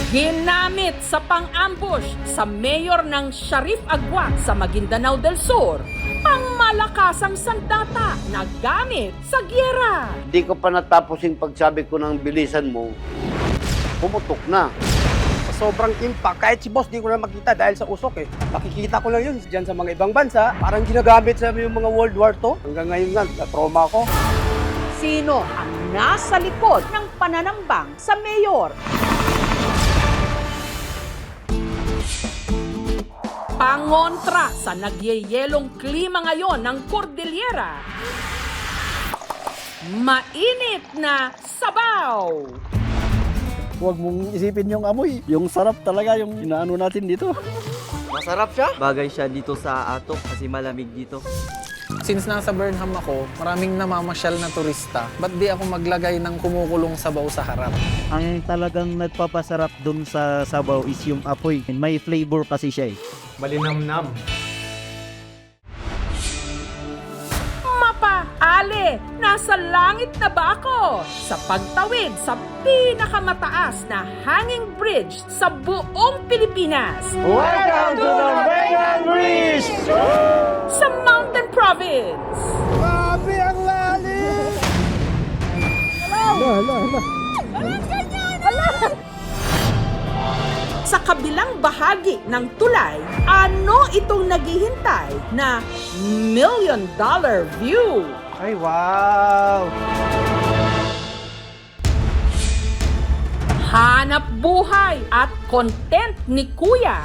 Ginamit sa pang-ambush sa mayor ng Sharif Agua sa Maguindanao del Sur, pangmalakasang sandata na gamit sa gyera. Hindi ko pa natapos yung pagsabi ko ng bilisan mo, pumutok na. Sobrang impact. Kahit si boss, di ko na makita dahil sa usok eh. Makikita ko lang yun dyan sa mga ibang bansa. Parang ginagamit sa yung mga World War II. Hanggang ngayon nga, na-trauma ko. Sino ang nasa likod ng pananambang sa mayor? Pangontra sa nagyeyelong klima ngayon ng Cordillera. Mainit na sabaw. Huwag mong isipin yung amoy. Yung sarap talaga yung inaano natin dito. Masarap siya. Bagay siya dito sa ato kasi malamig dito. Since nasa Burnham ako, maraming namamasyal na turista. Ba't di ako maglagay ng kumukulong sabaw sa harap? Ang talagang nagpapasarap dun sa sabaw is yung apoy. May flavor kasi siya eh. Malinamnam. Ale, nasa langit na ba ako sa pagtawid sa pinakamataas na hanging bridge sa buong Pilipinas? Welcome to the Vegan Bridge! Sa Mountain Province. Grabe ang lalim! Sa kabilang bahagi ng tulay, ano itong naghihintay na $1 million view? Ay, wow! Hanap buhay at content ni Kuya.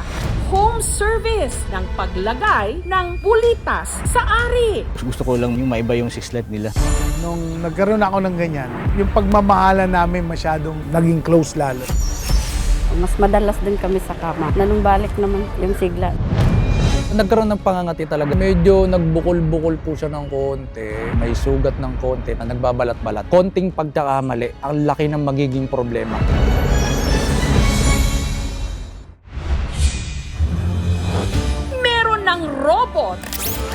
Home service ng paglagay ng bulitas sa ari. Gusto ko lang yung maiba yung 6-light nila. Nung nagkaroon ako ng ganyan, yung pagmamahala namin masyadong naging close lalo. Mas madalas din kami sa kama. Nanumbalik naman yung sigla. Nagkaroon ng pangangati talaga. Medyo nagbukol-bukol po siya ng konti. May sugat ng konti na nagbabalat-balat. Konting pagkakamali, ang laki ng magiging problema. Meron ng robot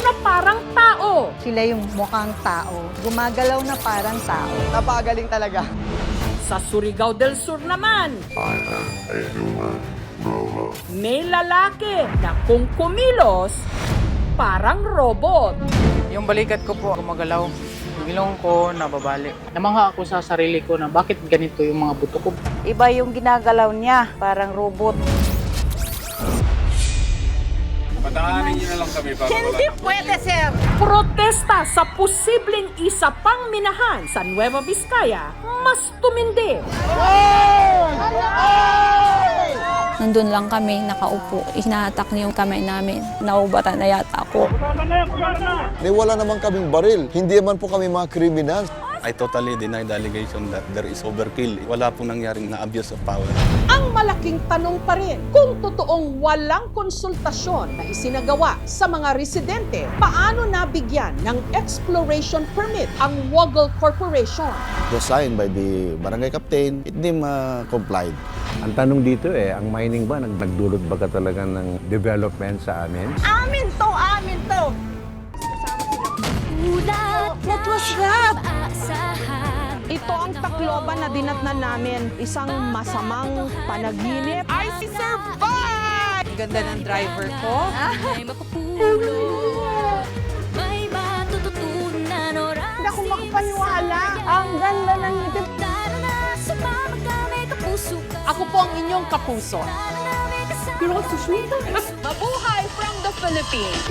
na parang tao. Sila yung mukhang tao. Gumagalaw na parang tao. Napakagaling talaga. Sa Surigao del Sur naman, may lalaki na kung kumilos, parang robot. Yung balikat ko po gumagalaw. Yung ilong ko nababalik. Namangha ako sa sarili ko na bakit ganito yung mga buto ko. Iba yung ginagalaw niya, parang robot. Pataanin niyo na lang kami para Hindi pwede, sir! Protesta sa posibleng isa pang minahan sa Nueva Vizcaya, mas tumindi. Nandun lang kami, nakaupo. Hinahatak niya yung kamay namin. Naubatan na yata ako. Wala naman kaming baril. Hindi naman po kami mga criminals. I totally deny the allegation that there is overkill. Wala pong nangyaring na abuse of power. Ang malaking tanong pa rin kung totoong walang konsultasyon na isinagawa sa mga residente, paano nabigyan ng exploration permit ang Woggle Corporation? Was signed by the barangay captain. It didn't complied. Ang tanong dito ang mining ba nagdulot ba ka talaga ng development sa amin? Amin to! Amin to! What was that? Ito ang Tacloban na dinatnan namin. Isang masamang panaginip. I survived! Ganda ng driver ko. Hindi ako makapaniwala. Ang ganda ng ngiti. Ako po ang inyong kapuso. Mabuhay from the Philippines!